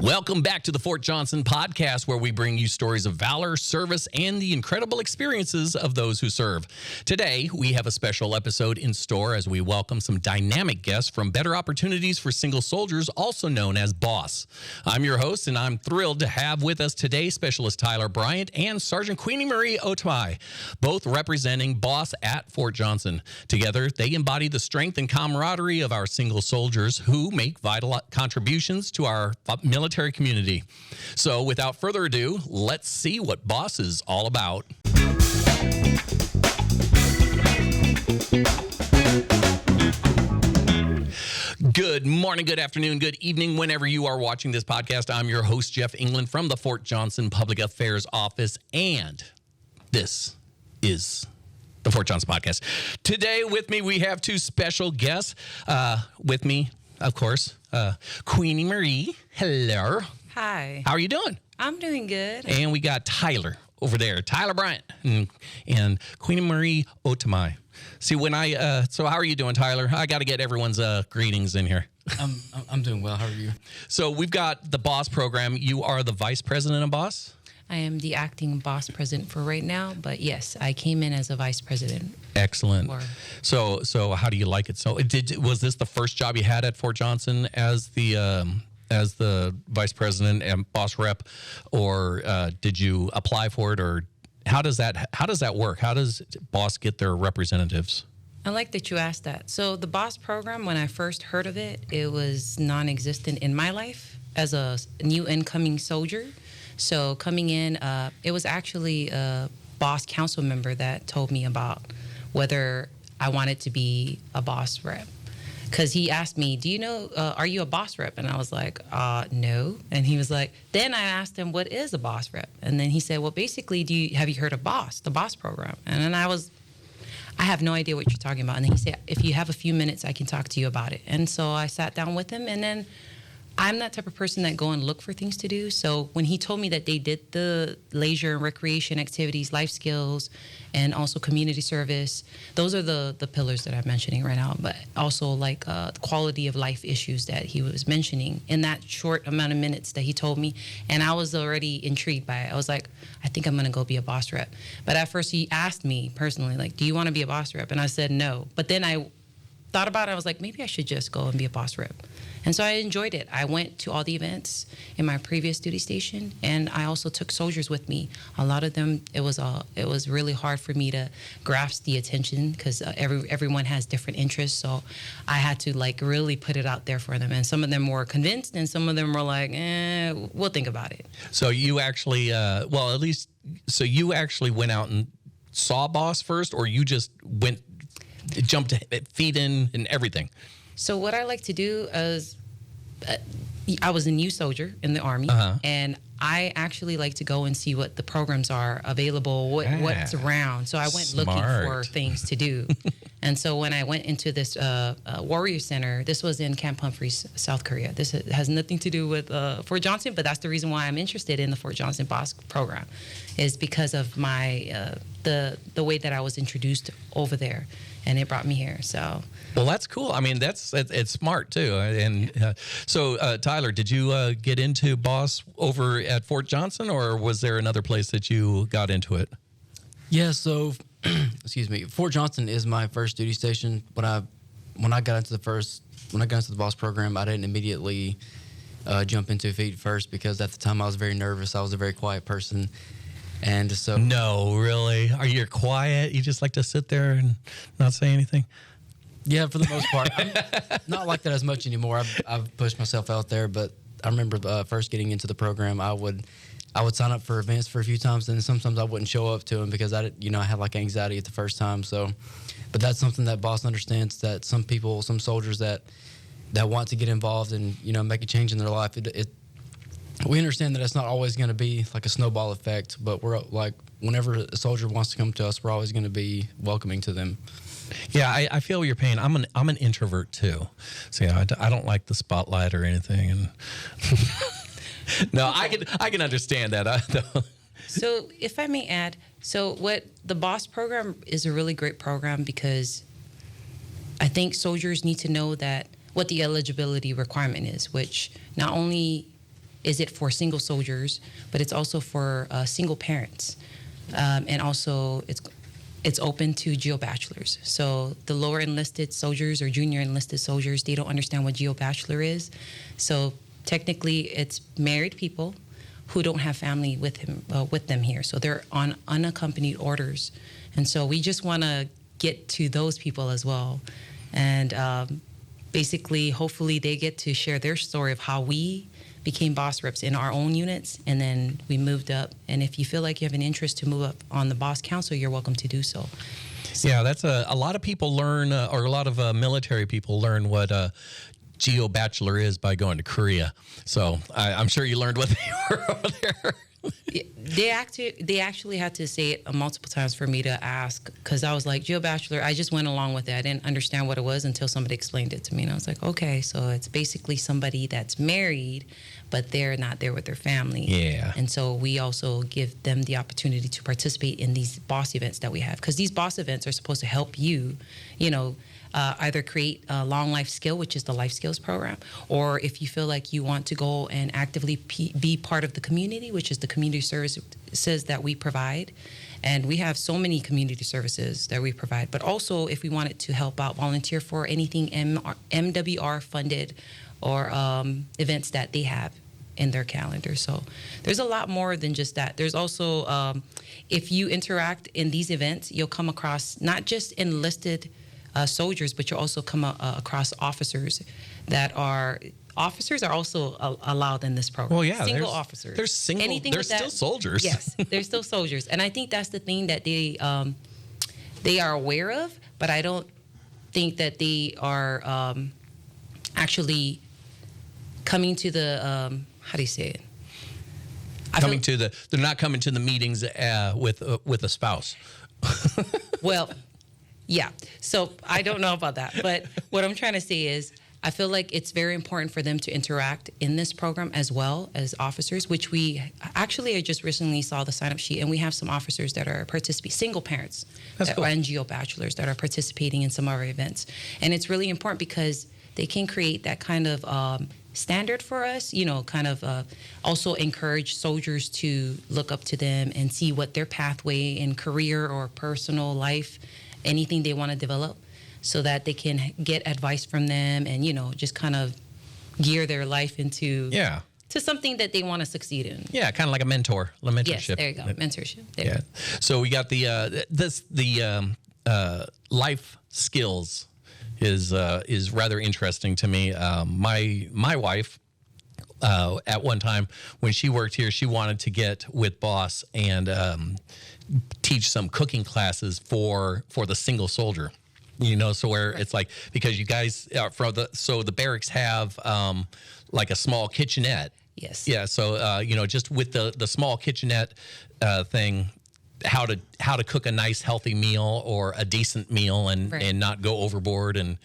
Welcome back to the Fort Johnson podcast, where we bring you stories of valor, service, and the incredible experiences of those who serve. Today, we have a special episode in store as we welcome some dynamic guests from Better Opportunities for Single Soldiers, also known as BOSS. I'm your host, and I'm thrilled to have with us today Specialist Tyler Bryant and Sergeant QuenieMarie Otemai, both representing BOSS at Fort Johnson. Together, they embody the strength and camaraderie of our single soldiers who make vital contributions to our military community. So without further ado, let's see what BOSS is all about. Good morning, good afternoon, good evening, whenever you are watching this podcast. I'm your host, Jeff England, from the Fort Johnson Public Affairs Office, and this is the Fort Johnson Podcast. Today with me, we have two special guests. With me, of course, QuenieMarie. Hello. Hi. How are you doing? I'm doing good. And we got Tyler over there, Tyler Bryant, and QuenieMarie Otemai. See, so how are you doing, Tyler? I got to get everyone's greetings in here. I'm doing well. How are you? So we've got the BOSS program. You are the vice president of BOSS? I am the acting BOSS president for right now, but yes, I came in as a vice president. Excellent. So how do you like it? So was this the first job you had at Fort Johnson as the vice president and BOSS rep, or did you apply for it, or how does that work? How does BOSS get their representatives? I like that you asked that. So the BOSS program, when I first heard of it, it was non-existent in my life as a new incoming soldier. So coming in, it was actually a BOSS council member that told me about whether I wanted to be a BOSS rep. Because he asked me, do you know, are you a BOSS rep? And I was like, no. And he was like, then I asked him, what is a BOSS rep? And then he said, well, basically, have you heard of BOSS, the BOSS program? And then I have no idea what you're talking about. And then he said, if you have a few minutes, I can talk to you about it. And so I sat down with him, and then I'm that type of person that go and look for things to do. So when he told me that they did the leisure and recreation activities, life skills, and also community service, those are the pillars that I'm mentioning right now. But also like quality of life issues that he was mentioning in that short amount of minutes that he told me. And I was already intrigued by it. I was like, I think I'm going to go be a BOSS rep. But at first he asked me personally, like, do you want to be a BOSS rep? And I said no. But then I thought about it. I was like, maybe I should just go and be a BOSS rep. And so I enjoyed it. I went to all the events in my previous duty station, and I also took soldiers with me. A lot of them, it was really hard for me to grasp the attention because everyone has different interests. So I had to like really put it out there for them. And some of them were convinced, and some of them were like, we'll think about it. So you actually, you actually went out and saw BOSS first, or you just jumped feet in and everything? So what I like to do is, I was a new soldier in the Army, and I actually like to go and see what the programs are available, what's around. So I went looking for things to do. And so when I went into this Warrior Center, this was in Camp Humphreys, South Korea. This has nothing to do with Fort Johnson, but that's the reason why I'm interested in the Fort Johnson BOSS program, is because of my the way that I was introduced over there. And it brought me here. So, well, that's cool. I mean, it's smart too. And so, Tyler, did you get into BOSS over at Fort Johnson, or was there another place that you got into it? Yeah. So, excuse me. Fort Johnson is my first duty station. When I got into the BOSS program, I didn't immediately jump into feet first because at the time I was very nervous. I was a very quiet person. And so, no, really? Are you quiet? You just like to sit there and not say anything? Yeah, for the most part. I'm not like that as much anymore. I've pushed myself out there, but I remember first getting into the program, I would sign up for events for a few times, and sometimes I wouldn't show up to them because I had like anxiety at the first time. So, but that's something that BOSS understands, that some people, some soldiers that want to get involved and make a change in their life, we understand that it's not always going to be like a snowball effect, but we're like, whenever a soldier wants to come to us, we're always going to be welcoming to them. Yeah, I feel your pain. I'm an introvert too, so I don't like the spotlight or anything. And no, I can understand that. So, if I may add, what the BOSS program is a really great program because I think soldiers need to know that what the eligibility requirement is, which not only is it for single soldiers, but it's also for single parents, and also it's open to GEO bachelors. So the lower enlisted soldiers or junior enlisted soldiers, they don't understand what GEO bachelor is. So technically, it's married people who don't have family with them here. So they're on unaccompanied orders, and so we just want to get to those people as well, and basically, hopefully, they get to share their story of how we became boss reps in our own units, and then we moved up. And if you feel like you have an interest to move up on the boss council, you're welcome to do so. Yeah, that's a lot of people learn, or a lot of military people learn what GEO bachelor is by going to Korea. So I'm sure you learned what they were over there. They actually had to say it multiple times for me to ask, because I was like, GEO bachelor, I just went along with it. I didn't understand what it was until somebody explained it to me, and I was like, okay, so it's basically somebody that's married, but they're not there with their family. Yeah. And so we also give them the opportunity to participate in these boss events that we have, because these boss events are supposed to help you, either create a long life skill, which is the life skills program, or if you feel like you want to go and actively be part of the community, which is the community services that we provide. And we have so many community services that we provide, but also if we wanted to help out, volunteer for anything MWR funded or events that they have in their calendar. So there's a lot more than just that. There's also, if you interact in these events, you'll come across not just enlisted soldiers, but you'll also come across officers that are also allowed in this program. Well, yeah, single officers. They're single. Anything they're with still that, soldiers. Yes, they're still soldiers, and I think that's the thing that they are aware of, but I don't think that they are actually coming to the how do you say it? They're not coming to the meetings with a spouse. Well, yeah. So I don't know about that. But what I'm trying to say is I feel like it's very important for them to interact in this program as well as officers, which I just recently saw the sign-up sheet, and we have some officers that are participating, single parents and GEO bachelors that are participating in some of our events. And it's really important because they can create that kind of standard for us, also encourage soldiers to look up to them and see what their pathway in career or personal life, anything they want to develop, so that they can get advice from them and, just kind of gear their life into to something that they want to succeed in. Yeah, kind of like a mentorship. Yes, there you go, mentorship. There. So we got the life skills is rather interesting to me. My wife, at one time when she worked here, she wanted to get with boss and teach some cooking classes for the single soldier. So where it's like, because you guys so the barracks have like a small kitchenette. Yes. Yeah. So just with the small kitchenette thing, how to cook a nice healthy meal or a decent meal and not go overboard, and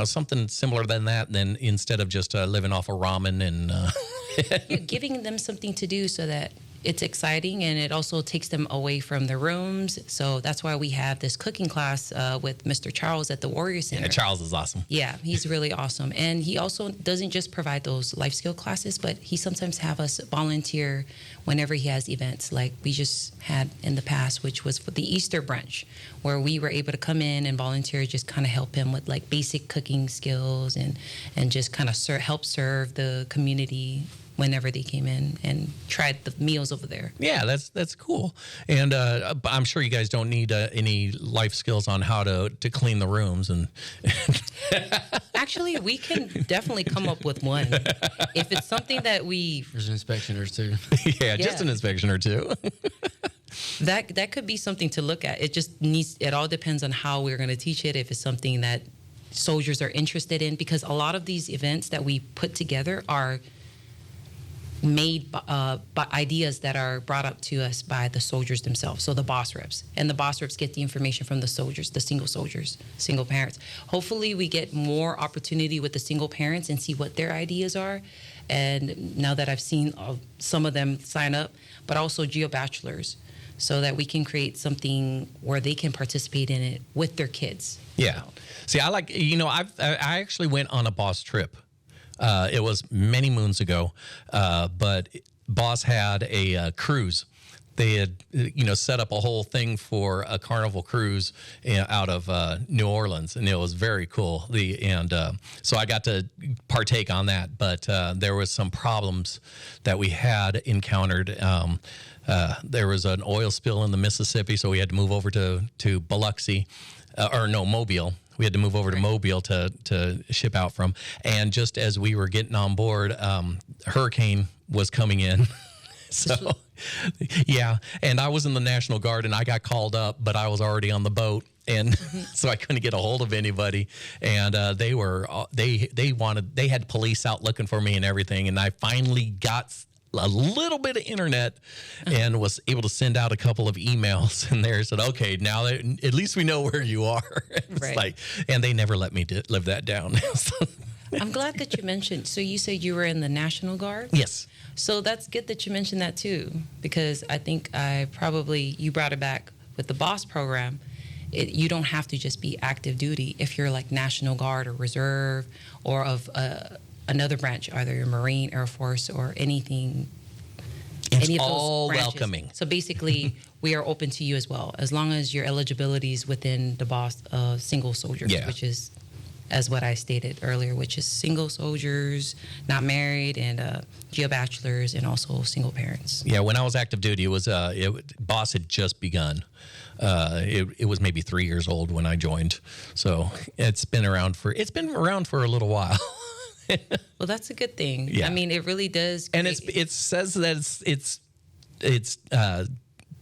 something similar than that. Then instead of just living off of ramen and giving them something to do so that it's exciting, and it also takes them away from the rooms. So that's why we have this cooking class with Mr. Charles at the Warrior Center. Yeah, Charles is awesome. Yeah, he's really awesome. And he also doesn't just provide those life skill classes, but he sometimes have us volunteer whenever he has events like we just had in the past, which was for the Easter brunch, where we were able to come in and volunteer, just kind of help him with like basic cooking skills and just kind of help serve the community whenever they came in and tried the meals over there. Yeah, that's cool. And I'm sure you guys don't need any life skills on how to clean the rooms. And actually, we can definitely come up with one if it's something that there's an inspection or two. Yeah, just an inspection or two. That could be something to look at. It all depends on how we're going to teach it. If it's something that soldiers are interested in, because a lot of these events that we put together are made by ideas that are brought up to us by the soldiers themselves, so the boss reps. And the boss reps get the information from the soldiers, the single soldiers, single parents. Hopefully we get more opportunity with the single parents and see what their ideas are. And now that I've seen some of them sign up, but also GEO bachelors, so that we can create something where they can participate in it with their kids. Yeah. See, I like, I actually went on a boss trip It was many moons ago, but Boss had a cruise. They had, set up a whole thing for a Carnival cruise out of New Orleans, and it was very cool. So I got to partake on that, but there was some problems that we had encountered. There was an oil spill in the Mississippi, so we had to move over to Biloxi, Mobile. We had to move over to Mobile to ship out from. And just as we were getting on board, hurricane was coming in. So, yeah. And I was in the National Guard, and I got called up, but I was already on the boat. And so I couldn't get a hold of anybody. And they had police out looking for me and everything. And I finally got a little bit of internet and was able to send out a couple of emails, and they said, okay, now that, at least we know where you are. Right. And they never let me live that down. I'm glad that you mentioned, so you said you were in the National Guard? Yes. So that's good that you mentioned that too, because I think you brought it back with the BOSS program. You don't have to just be active duty if you're like National Guard or Reserve or of another branch, either your Marine, Air Force, or anything. It's any of those all branches. welcoming. So basically, we are open to you as well, as long as your eligibility is within the BOSS single soldiers, which is, as what I stated earlier, which is single soldiers, not married, and geo bachelors, and also single parents. Yeah, when I was active duty, it was BOSS had just begun. It was maybe 3 years old when I joined, so it's been around for a little while. Well, that's a good thing. Yeah. I mean, it really does. And it says that it's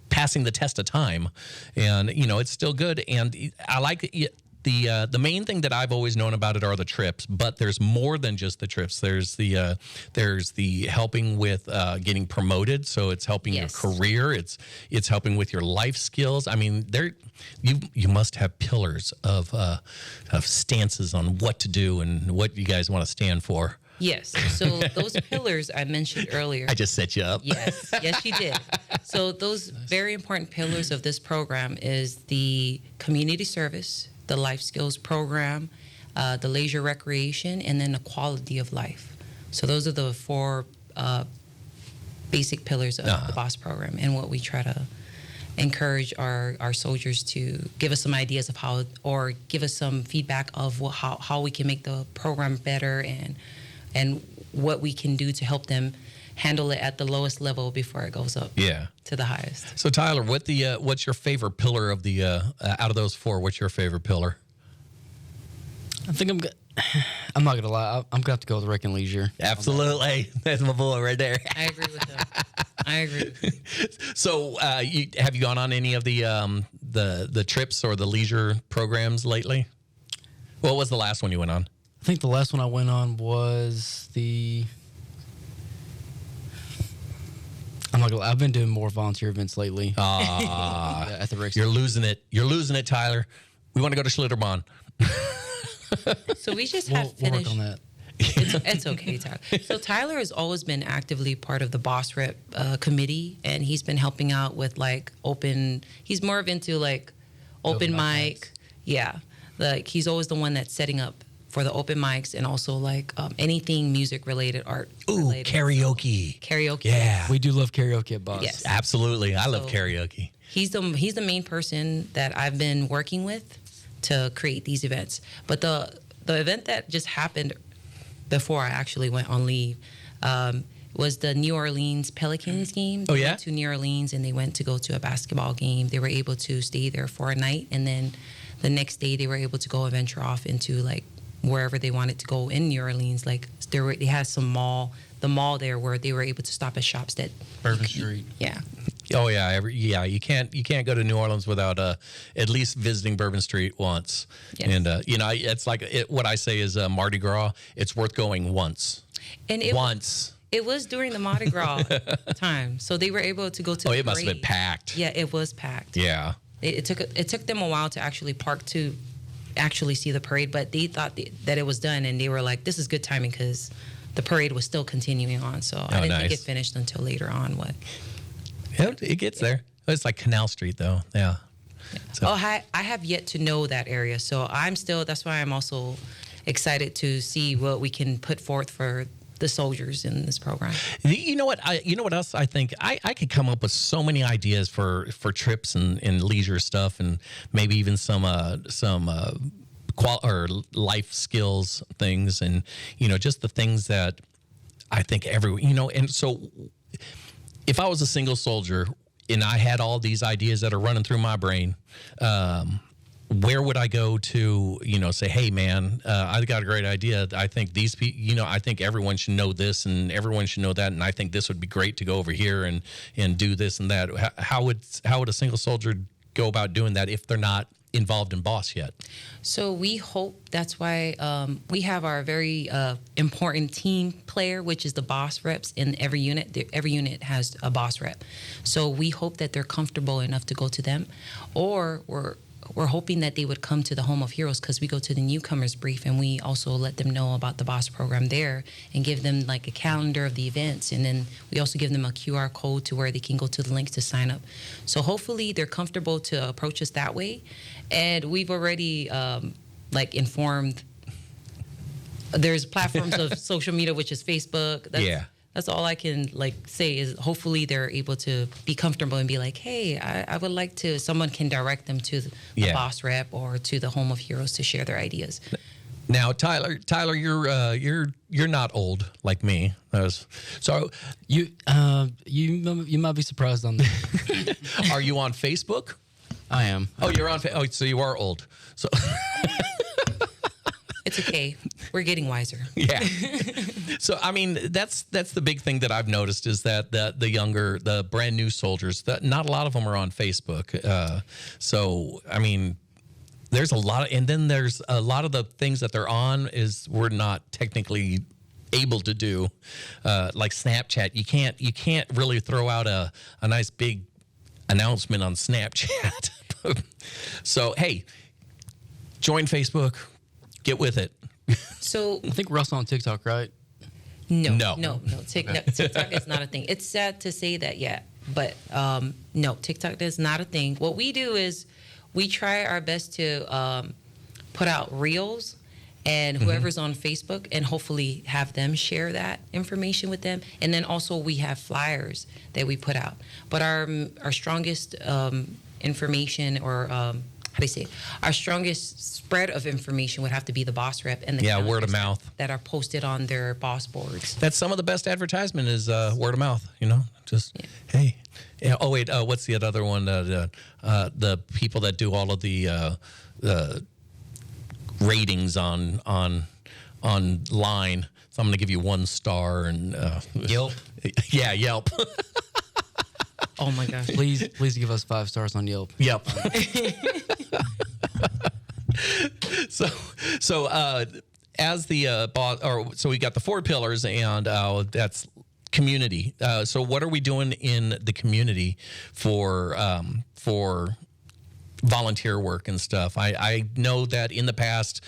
passing the test of time, and it's still good. And I like it. The main thing that I've always known about it are the trips, but there's more than just the trips. There's the helping with getting promoted, so it's helping your career. It's helping with your life skills. I mean, you must have pillars of stances on what to do and what you guys want to stand for. Yes. So those pillars I mentioned earlier. I just set you up. Yes, you did. So those very important pillars of this program is the community service, the life skills program, the leisure recreation, and then the quality of life. So those are the four basic pillars of the BOSS program, and what we try to encourage our soldiers to give us some ideas of how, or give us some feedback of how we can make the program better, and what we can do to help them handle it at the lowest level before it goes up to the highest. So Tyler, what's your favorite pillar of the out of those four? What's your favorite pillar? I think I'm not gonna lie. I'm gonna have to go with Rec and Leisure. Absolutely, that's my boy right there. I agree with him. I agree. So, have you gone on any of the trips or the leisure programs lately? What was the last one you went on? I think the last one I went on was I've been doing more volunteer events lately. At the Rec. You're losing it. You're losing it, Tyler. We want to go to Schlitterbahn. So we just have finished. We'll work on that. It's okay, Tyler. So Tyler has always been actively part of the BOSS Rep committee, and he's been helping out with he's more of into open mic. Yeah. He's always the one that's setting up for the open mics, and also anything music related, art related. Karaoke. Karaoke. Yeah. We do love karaoke at BOSS. Yes. Absolutely. I love karaoke. He's the main person that I've been working with to create these events. But the event that just happened before I actually went on leave was the New Orleans Pelicans game. They went to New Orleans, and they went to go to a basketball game. They were able to stay there for a night, and then the next day they were able to go and venture off into wherever they wanted to go in New Orleans. They had the mall there where they were able to stop at shops that Bourbon Street. Yeah. Oh yeah, You can't go to New Orleans without at least visiting Bourbon Street once. Yes. And it's what I say is Mardi Gras. It's worth going once. And once. It was during the Mardi Gras time, so they were able to go to. Oh, it must have been packed. Yeah, it was packed. Yeah. It took them a while to actually park to actually see the parade, but they thought that it was done, and they were like, "This is good timing," because the parade was still continuing on. So I didn't think it finished until later on. Yeah, it gets there. It's like Canal Street, though. Yeah. So. Oh, I have yet to know that area, so I'm still. That's why I'm also excited to see what we can put forth for the soldiers in this program. You know what? You know what else I think? I could come up with so many ideas for trips and leisure stuff, and maybe even some or life skills things, and just the things that I think and so if I was a single soldier and I had all these ideas that are running through my brain, where would I go to, say, hey, man, I've got a great idea. I think these people, I think everyone should know this and everyone should know that. And I think this would be great to go over here and do this and that. How would a single soldier go about doing that if they're not involved in BOSS yet? So we hope that's why we have our very important team player, which is the BOSS reps in every unit. Every unit has a BOSS rep. So we hope that they're comfortable enough to go to them, or we're hoping that they would come to the Home of Heroes, because we go to the newcomers brief and we also let them know about the BOSS program there and give them like a calendar of the events. And then we also give them a QR code to where they can go to the links to sign up. So hopefully they're comfortable to approach us that way. And we've already informed. There's platforms of social media, which is Facebook. That's all I can say is hopefully they're able to be comfortable and be like, hey, I would like to. Someone can direct them to the BOSS rep or to the Home of Heroes to share their ideas. Now, Tyler, you're not old like me. So you might be surprised on that. Are you on Facebook? I am. Oh, you're on. Oh, so you are old. So. It's okay. We're getting wiser. Yeah. So, I mean, that's the big thing that I've noticed is that the brand new soldiers, that not a lot of them are on Facebook. So, I mean, there's a lot and then there's a lot of the things that they're on is we're not technically able to do, like Snapchat. You can't really throw out a nice big announcement on Snapchat. So, hey, join Facebook. Get with it. So I think we're also on TikTok, right? No. TikTok is not a thing. It's sad to say that, but no, TikTok is not a thing. What we do is we try our best to put out reels, and whoever's on Facebook, and hopefully have them share that information with them. And then also we have flyers that we put out. But our strongest information, or how do you say it? Our strongest spread of information would have to be the BOSS rep and the word of mouth that are posted on their BOSS boards. That's some of the best advertisement is word of mouth. Hey. Yeah, oh wait, what's the other one? The people that do all of the ratings on line. So I'm going to give you 1 star and Yelp. Yeah, Yelp. Oh my gosh! Please give us 5 stars on Yelp. Yep. So as the boss, so we got the 4 pillars, and that's community. So what are we doing in the community for volunteer work and stuff? I know that in the past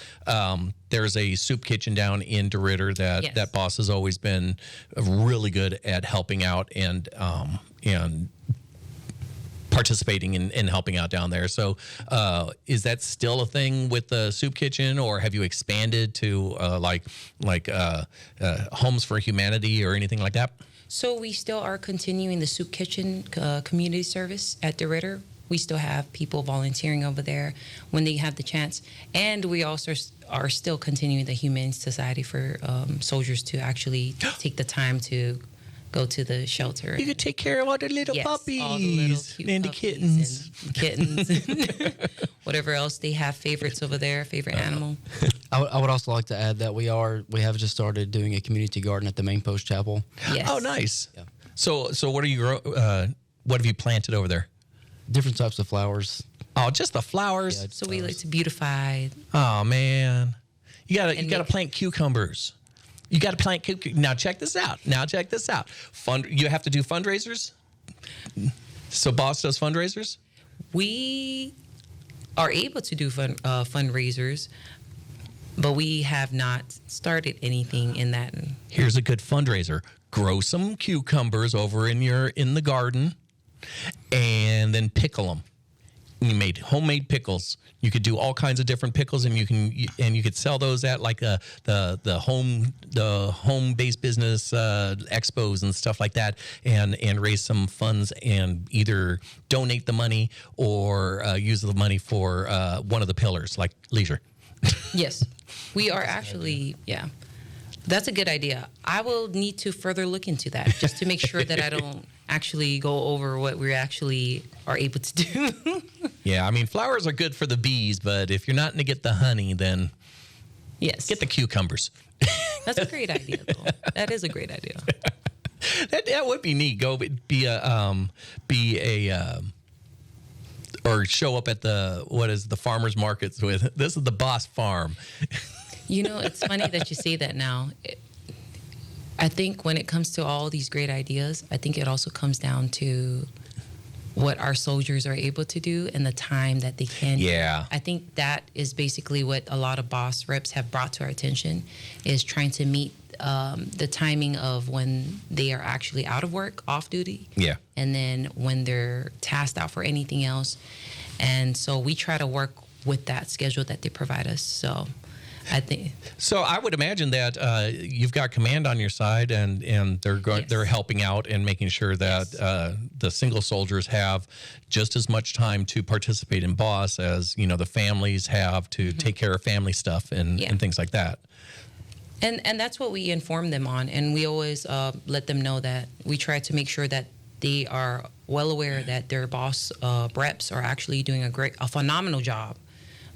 there's a soup kitchen down in DeRidder that boss has always been really good at helping out and participating in helping out down there. So is that still a thing with the soup kitchen, or have you expanded to like Homes for Humanity or anything like that? So we still are continuing the soup kitchen community service at DeRidder. We still have people volunteering over there when they have the chance. And we also are still continuing the Humane Society for soldiers to actually take the time to go to the shelter. You could take care of all the little puppies, all the little cute and the kittens. And whatever else they have favorites over there, favorite animal. I would also like to add that we have just started doing a community garden at the main post chapel. Yes. Oh, nice. Yeah. So what have you planted over there? Different types of flowers. Oh, just the flowers. Yeah, So we like to beautify. Oh man, you gotta plant cucumbers. You got to plant Now check this out. You have to do fundraisers. So boss does fundraisers. We are able to do fundraisers, but we have not started anything in that. Here's a good fundraiser: grow some cucumbers over in the garden, and then pickle them. You made homemade pickles. You could do all kinds of different pickles, and you could sell those at like the home based business expos and stuff like that, and raise some funds and either donate the money or use the money for one of the pillars like leisure. Yes, we are actually, yeah. That's a good idea. I will need to further look into that just to make sure that I don't actually go over what we actually are able to do. Yeah, I mean, flowers are good for the bees, but if you're not going to get the honey, then Yes. get the cucumbers. That's a great idea, though. That is a great idea. That would be neat. Go be a or show up at the farmers markets with, this is the Boss Farm. You know, it's funny that you say that now. I think when it comes to all these great ideas, I think it also comes down to what our soldiers are able to do and the time that they can. Yeah. I think that is basically what a lot of boss reps have brought to our attention, is trying to meet the timing of when they are actually out of work, off duty. Yeah. And then when they're tasked out for anything else. And so we try to work with that schedule that they provide us. So I think. So I would imagine that you've got command on your side, and they're going, Yes. they're helping out and making sure that Yes. the single soldiers have just as much time to participate in boss as the families have to take care of family stuff and things like that. And that's what we inform them on, and we always let them know that we try to make sure that they are well aware that their boss reps are actually doing a phenomenal job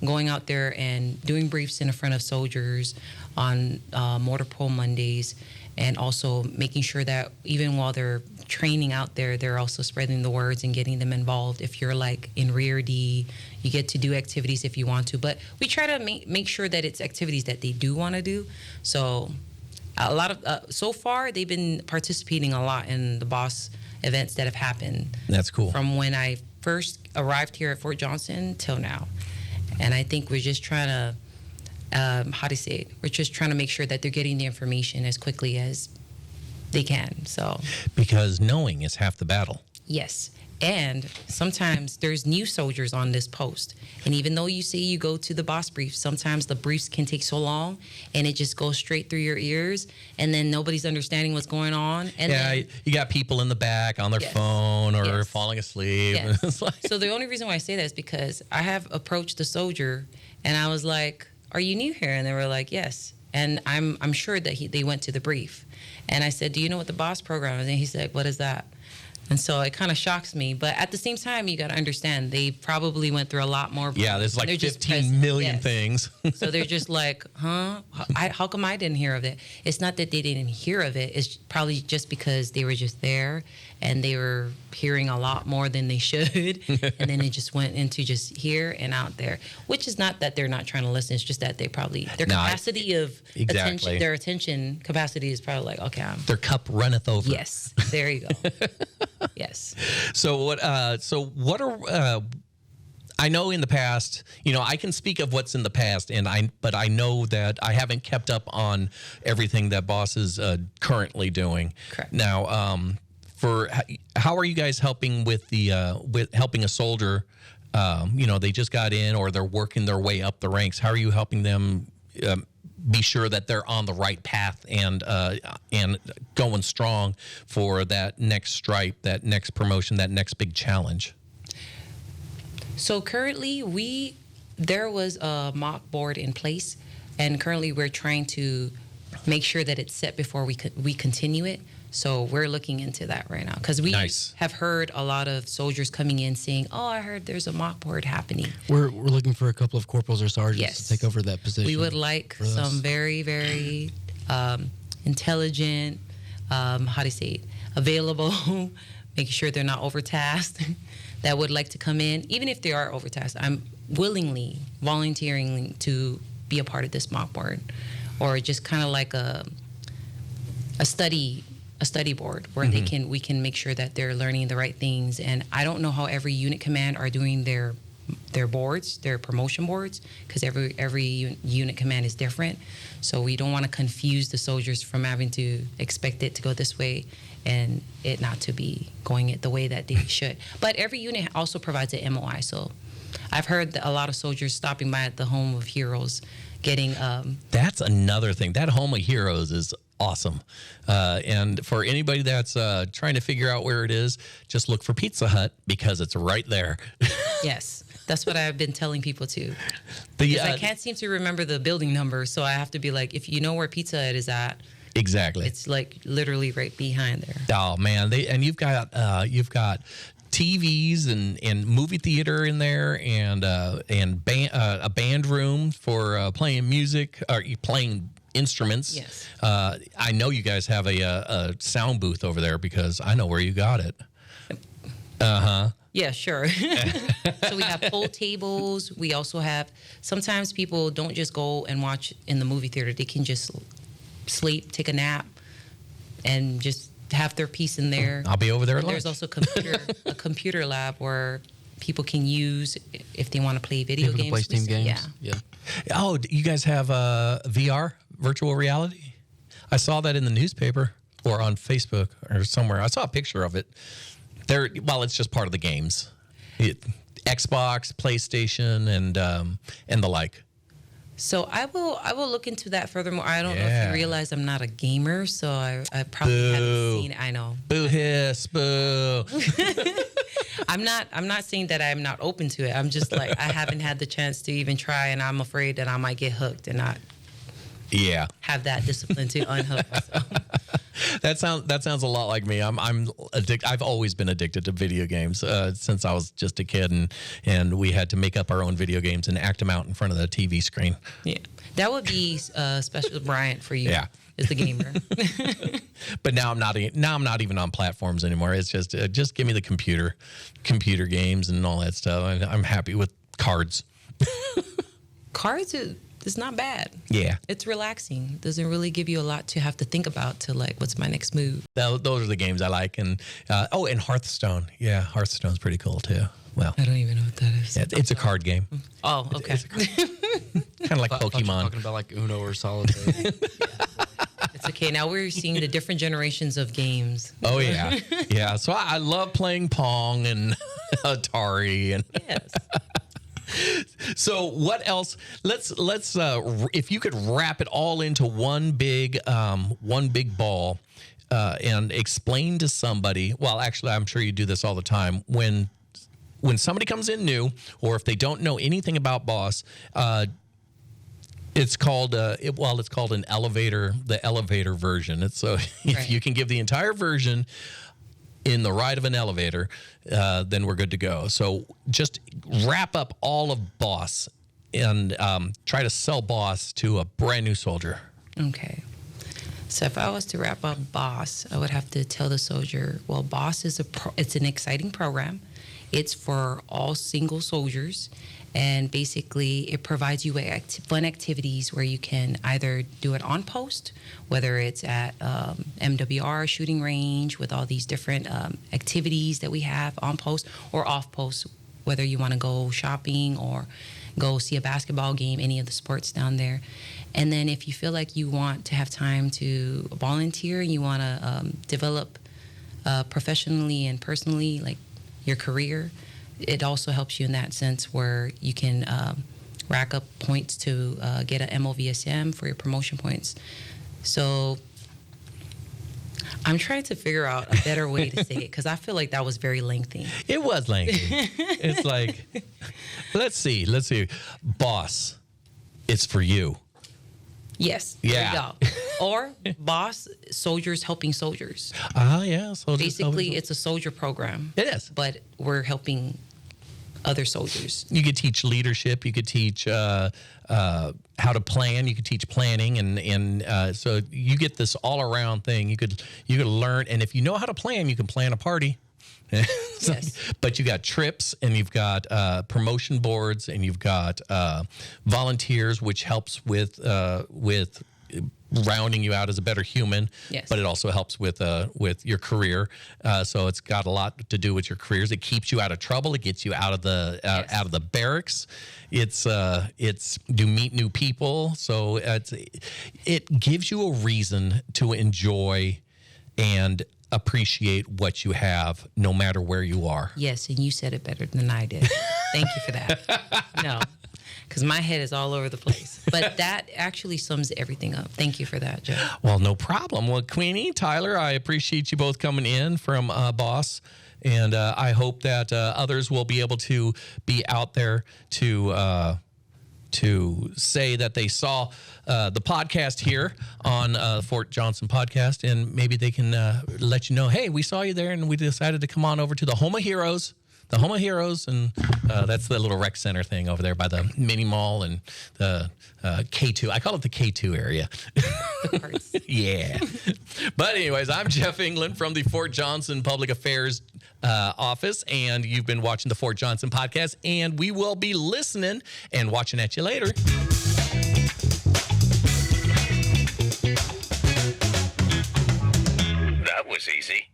going out there and doing briefs in front of soldiers on Mortar Pole Mondays, and also making sure that even while they're training out there, they're also spreading the words and getting them involved. If you're like in Rear D, you get to do activities if you want to, but we try to make sure that it's activities that they do want to do. So a lot of so far they've been participating a lot in the boss events that have happened. That's cool. From when I first arrived here at Fort Johnson till now. And I think we're just trying to, we're just trying to make sure that they're getting the information as quickly as they can. So, Because knowing is half the battle. yes. And sometimes there's new soldiers on this post. And even though you say you go to the boss brief, sometimes the briefs can take so long and it just goes straight through your ears, and then nobody's understanding what's going on. And then, You got people in the back on their Yes. phone or Yes. falling asleep. Yes. It's like, So the only reason why I say that is because I have approached the soldier and I was like, "Are you new here?" And they were like, "Yes." And I'm sure that they went to the brief. And I said, "Do you know what the boss program is?" And he said, "What is that?" And so it kind of shocks me. But at the same time, you got to understand, they probably went through a lot more. yeah, there's like They're just 15 million yes. things. So they're just like, huh? How come I didn't hear of it? It's not that they didn't hear of it. It's probably just because they were just there and they were hearing a lot more than they should. And then it just went into just here and out there, which is not that they're not trying to listen. It's just that they probably, their capacity of attention, their attention capacity is probably like, okay, Their cup runneth over. yes, there you go. Yes. So what are I know in the past, I can speak of what's in the past, but I know that I haven't kept up on everything that Boss is currently doing. Correct. Now, how are you guys helping with helping a soldier? They just got in, or they're working their way up the ranks. How are you helping them be sure that they're on the right path and going strong for that next stripe, that next promotion, that next big challenge? So currently, there was a mock board in place, and currently we're trying to make sure that it's set before we continue it. So we're looking into that right now, because we have heard a lot of soldiers coming in saying, "Oh, I heard there's a mock board happening." We're looking for a couple of corporals or sergeants to take over that position. We would like some very, very intelligent, available, making sure they're not overtasked, that would like to come in. Even if they are overtasked, I'm willingly volunteering to be a part of this mock board, or just kind of like a study board where we can make sure that they're learning the right things. And I don't know how every unit command are doing their their boards, their promotion boards, because every unit command is different. So we don't want to confuse the soldiers from having to expect it to go this way and it not to be going it the way that they should. But every unit also provides an MOI. So I've heard that a lot of soldiers stopping by at the Home of Heroes getting... That's another thing. That Home of Heroes is awesome. And for anybody that's trying to figure out where it is, just look for Pizza Hut because it's right there. Yes, that's what I've been telling people too. I can't seem to remember the building number, so I have to be like, if you know where Pizza Hut is at, exactly, it's like literally right behind there. Oh man, you've got TVs and movie theater in there and a band room for playing music or playing instruments. Yes. I know you guys have a sound booth over there because I know where you got it. Yeah, sure. So we have pool tables. We also have, sometimes people don't just go and watch in the movie theater. They can just sleep, take a nap, and just have their piece in there. I'll be over there at lunch. There's also a computer lab where people can use if they want to play video games. Play Steam games. Yeah. Oh, you guys have VR, virtual reality? I saw that in the newspaper or on Facebook or somewhere. I saw a picture of it. It's just part of the games. Xbox, PlayStation, and the like. So I will look into that furthermore. I don't know if you realize I'm not a gamer, so I probably haven't seen it. I know. Boo hiss, boo. I'm not saying that I'm not open to it. I'm just like I haven't had the chance to even try, and I'm afraid that I might get hooked and not have that discipline to unhook myself. That sounds a lot like me. I've always been addicted to video games since I was just a kid, and we had to make up our own video games and act them out in front of the TV screen. Yeah, that would be special Bryant for you. Yeah. As the gamer. But now I'm not even on platforms anymore. It's just give me the computer games and all that stuff. I'm happy with cards. Cards is not bad. Yeah. It's relaxing. Doesn't really give you a lot to have to think about to like, what's my next move? Those are the games I like. And and Hearthstone. Yeah, Hearthstone's pretty cool too. Well, I don't even know what that is. Yeah, it's a card game. Oh, okay. Kind of like Pokemon. Talking about like Uno or Solitaire. It's okay. Now we're seeing the different generations of games. Oh yeah, yeah. So I love playing Pong and Atari and. Yes. So what else? Let's if you could wrap it all into one big ball, and explain to somebody. Well, actually, I'm sure you do this all the time when somebody comes in new, or if they don't know anything about BOSS. It's called an elevator, the elevator version. It's so if you can give the entire version in the ride of an elevator, then we're good to go. So just wrap up all of BOSS and try to sell BOSS to a brand new soldier. Okay. So if I was to wrap up BOSS, I would have to tell the soldier, well, BOSS is it's an exciting program. It's for all single soldiers. And basically, it provides you with fun activities where you can either do it on post, whether it's at MWR shooting range with all these different activities that we have on post, or off post, whether you want to go shopping or go see a basketball game, any of the sports down there. And then if you feel like you want to have time to volunteer and you want to develop professionally and personally, like your career, it also helps you in that sense where you can rack up points to get an MOVSM for your promotion points. So I'm trying to figure out a better way to say it because I feel like that was very lengthy. It was lengthy. It's like, let's see. BOSS, it's for you. Yes. Yeah. There you go. Or BOSS, soldiers helping soldiers. Yeah. Basically, it's a soldier program. It is. But we're helping other soldiers. You could teach leadership. You could teach how to plan. You could teach planning, and so you get this all around thing. You could learn, and if you know how to plan, you can plan a party. Yes. But you got trips, and you've got promotion boards, and you've got volunteers, which helps with rounding you out as a better human. Yes. But it also helps with your career. So it's got a lot to do with your careers. It keeps you out of trouble. It gets you out of the out of the barracks. It's you meet new people. So it gives you a reason to enjoy and appreciate what you have, no matter where you are. Yes, and you said it better than I did. Thank you for that. No, because my head is all over the place. But that actually sums everything up. Thank you for that, Joe. Well, no problem. Well, Queenie, Tyler, I appreciate you both coming in from Boss. And I hope that others will be able to be out there to say that they saw the podcast here on Fort Johnson podcast, and maybe they can let you know, hey, we saw you there, and we decided to come on over to the Home of Heroes. The Home of Heroes, and that's the little rec center thing over there by the mini mall and the K2. I call it the K2 area. The parts. Yeah. But anyways, I'm Jeff England from the Fort Johnson Public Affairs office, and you've been watching the Fort Johnson podcast, and we will be listening and watching at you later. That was easy.